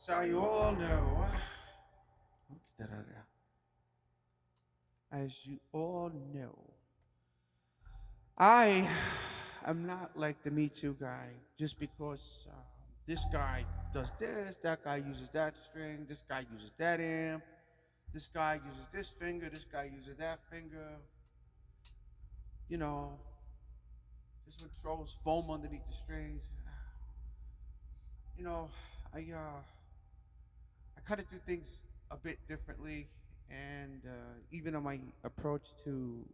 So you all know, I'll get that out of there. As you all know, I am not like the Me Too guy just because this guy does this, that guy uses that string, this guy uses that amp, this guy uses this finger, this guy uses that finger. You know, this one throws foam underneath the strings. You know, I uh, I kind of do things a bit differently, and even on my approach to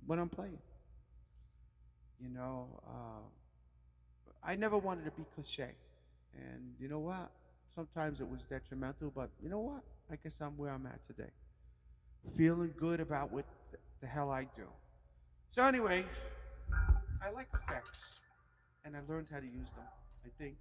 when I'm playing. You know, I never wanted to be cliche, and you know what? Sometimes it was detrimental, but you know what? I guess I'm where I'm at today, feeling good about what the hell I do. So anyway, I like effects, and I learned how to use them. I think.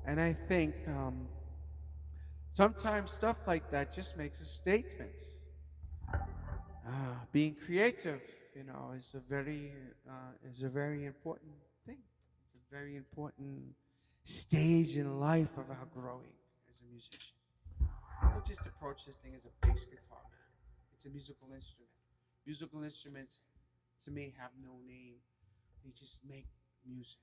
And I think sometimes stuff like that just makes a statement. Being creative, is a very important thing. very important stage in life of our growing as a musician. Don't just approach this thing as a bass guitar, man. It's a musical instrument. Musical instruments, to me, have no name. They just make music.